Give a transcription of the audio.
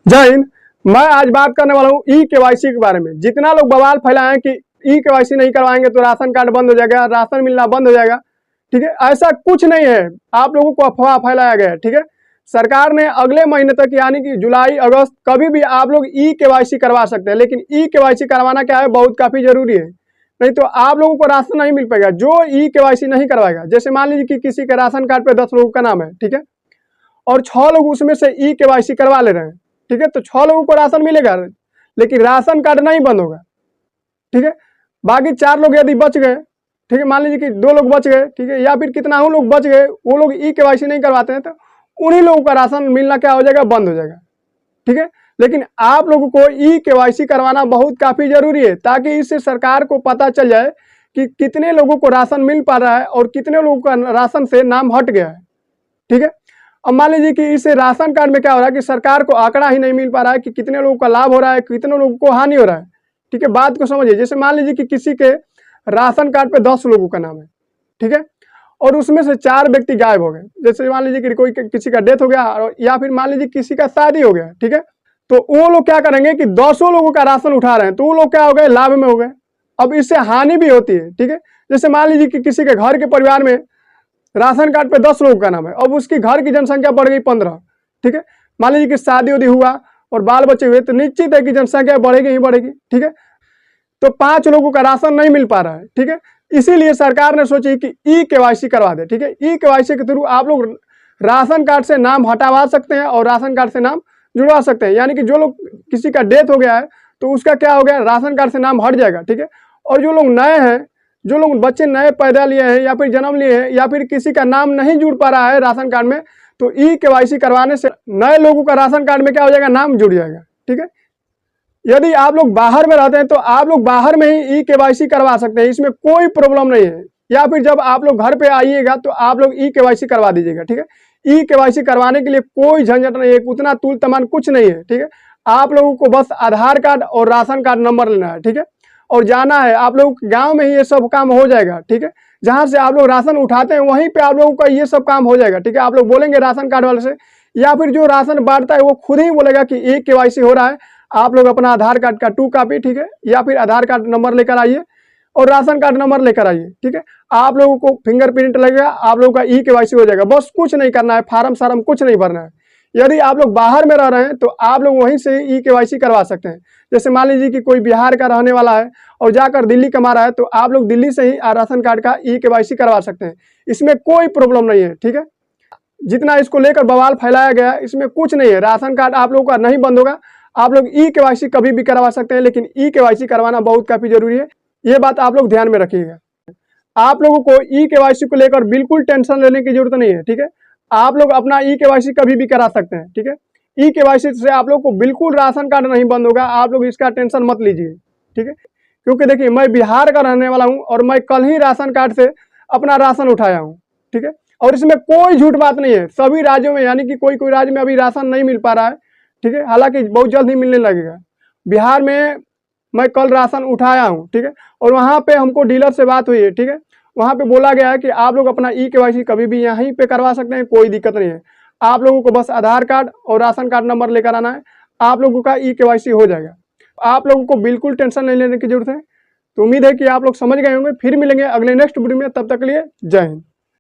जय हिंद। मैं आज बात करने वाला हूँ ई केवाईसी के बारे में। जितना लोग बवाल फैलाए हैं कि ई केवाईसी नहीं करवाएंगे तो राशन कार्ड बंद हो जाएगा, राशन मिलना बंद हो जाएगा, ठीक है, ऐसा कुछ नहीं है। आप लोगों को अफवाह फैलाया गया है, ठीक है। सरकार ने अगले महीने तक यानी कि जुलाई अगस्त कभी भी आप लोग ई केवाईसी करवा सकते हैं, लेकिन ई केवाईसी करवाना क्या है, बहुत काफी जरूरी है, नहीं तो आप लोगों को राशन नहीं मिल पाएगा। जो ई केवाईसी नहीं करवाएगा, जैसे मान लीजिए कि किसी के राशन कार्ड पे 10 लोगों का नाम है, ठीक है, और 6 लोग उसमें से ई केवाईसी करवा ले रहे हैं, ठीक है, तो 6 लोगों को राशन मिलेगा, लेकिन राशन कार्ड नहीं बंद होगा, ठीक है। बाकी 4 लोग यदि बच गए, ठीक है, मान लीजिए कि 2 लोग बच गए, ठीक है, या फिर कितना लोग बच गए, वो लोग ई केवाईसी नहीं करवाते हैं, तो उन्हीं लोगों का राशन मिलना क्या हो जाएगा, बंद हो जाएगा, ठीक है। लेकिन आप लोगों को ई केवाईसी करवाना बहुत काफी जरूरी है, ताकि इससे सरकार को पता चल जाए कि कितने लोगों को राशन मिल पा रहा है और कितने लोगों का राशन से नाम हट गया है, ठीक है। अब मान लीजिए कि इस राशन कार्ड में क्या हो रहा है कि सरकार को आंकड़ा ही नहीं मिल पा रहा है कि कितने लोगों का लाभ हो रहा है, कितने लोगों को हानि हो रहा है, ठीक है। बात को समझिए, जैसे मान लीजिए कि किसी के राशन कार्ड पे 10 लोगों का नाम है, ठीक है, और उसमें से 4 व्यक्ति गायब हो गए। जैसे मान लीजिए कि कोई किसी का डेथ हो गया, या फिर मान लीजिए किसी का शादी हो गया, ठीक है, तो वो लोग क्या करेंगे कि 200 लोगों का राशन उठा रहे हैं, तो वो लोग क्या हो गए, लाभ में हो गए। अब इससे हानि भी होती है, ठीक है। जैसे मान लीजिए कि किसी के घर के परिवार में राशन कार्ड पे 10 लोगों का नाम है, अब उसकी घर की जनसंख्या बढ़ गई 15, ठीक है। मान लीजिए कि शादी उदी हुआ और बाल बच्चे हुए, तो निश्चित है कि जनसंख्या बढ़ेगी ही बढ़ेगी, ठीक है। तो 5 लोगों का राशन नहीं मिल पा रहा है, ठीक है। इसीलिए सरकार ने सोची कि ई केवाईसी करवा दे, ठीक है। ई केवाईसी के थ्रू आप लोग राशन कार्ड से नाम हटावा सकते हैं और राशन कार्ड से नाम जुड़वा सकते हैं। यानी कि जो लोग किसी का डेथ हो गया है तो उसका क्या हो गया, राशन कार्ड से नाम हट जाएगा, ठीक है। और जो लोग नए हैं, जो लोग बच्चे नए पैदा लिए हैं या फिर जन्म लिए हैं, या फिर किसी का नाम नहीं जुड़ पा रहा है राशन कार्ड में, तो ई केवाईसी करवाने से नए लोगों का राशन कार्ड में क्या हो जाएगा, नाम जुड़ जाएगा, ठीक है। यदि आप लोग बाहर में रहते हैं तो आप लोग बाहर में ही ई केवाईसी करवा सकते हैं, इसमें कोई प्रॉब्लम नहीं है। या फिर जब आप लोग घर पे आइएगा तो आप लोग ई केवाईसी करवा दीजिएगा, ठीक है। ई केवाईसी करवाने के लिए कोई झंझट नहीं है, उतना तूल तमान कुछ नहीं है, ठीक है। आप लोगों को बस आधार कार्ड और राशन कार्ड नंबर लेना है, ठीक है, और जाना है। आप लोग गांव में ही ये सब काम हो जाएगा, ठीक है। जहां से आप लोग राशन उठाते हैं वहीं पे आप लोगों का ये सब काम हो जाएगा, ठीक है। आप लोग बोलेंगे राशन कार्ड वाले से, या फिर जो राशन बांटता है वो खुद ही बोलेगा कि ई केवाईसी हो रहा है। आप लोग अपना आधार कार्ड का 2 कॉपी, ठीक है, या फिर आधार कार्ड नंबर लेकर आइए और राशन कार्ड नंबर लेकर आइए, ठीक है। आप लोगों को फिंगरप्रिंट लगेगा, आप लोगों का ई केवाईसी हो जाएगा। बस कुछ नहीं करना है, फार्म सारम कुछ नहीं भरना है। यदि आप लोग बाहर में रह रहे हैं तो आप लोग वहीं से ई केवाईसी करवा सकते हैं। जैसे मान लीजिए कि कोई बिहार का रहने वाला है और जाकर दिल्ली कमा रहा है, तो आप लोग दिल्ली से ही राशन कार्ड का ई केवाईसी करवा सकते हैं। इसमें कोई प्रॉब्लम नहीं है, ठीक है। जितना इसको लेकर बवाल फैलाया गया है, इसमें कुछ नहीं है। राशन कार्ड आप लोगों का नहीं बंद होगा, आप लोग ई केवाईसी कभी भी करवा सकते हैं, लेकिन ई केवाईसी करवाना बहुत काफी जरूरी है। ये बात आप लोग ध्यान में रखिएगा। आप लोगों को ई केवाईसी को लेकर बिल्कुल टेंशन लेने की जरूरत नहीं है, ठीक है। आप लोग अपना ई केवाईसी कभी भी करा सकते हैं, ठीक है। ई केवाईसी से आप लोग को बिल्कुल राशन कार्ड नहीं बंद होगा, आप लोग इसका टेंशन मत लीजिए, ठीक है। क्योंकि देखिए, मैं बिहार का रहने वाला हूं और मैं कल ही राशन कार्ड से अपना राशन उठाया हूं, ठीक है। और इसमें कोई झूठ बात नहीं है। सभी राज्यों में, यानी कि कोई कोई राज्य में अभी राशन नहीं मिल पा रहा है, ठीक है, हालांकि बहुत जल्द ही मिलने लगेगा। बिहार में मैं कल राशन उठाया हूं, ठीक है, और वहां पे हमको डीलर से बात हुई है, ठीक है। वहां पे बोला गया है कि आप लोग अपना ई केवाईसी कभी भी यहीं पे करवा सकते हैं, कोई दिक्कत नहीं है। आप लोगों को बस आधार कार्ड और राशन कार्ड नंबर लेकर आना है, आप लोगों का ई केवाईसी हो जाएगा। आप लोगों को बिल्कुल टेंशन नहीं लेने की जरूरत है। तो उम्मीद है कि आप लोग समझ गए होंगे। फिर मिलेंगे अगले नेक्स्ट वीडियो में, तब तक के लिए जय हिंद।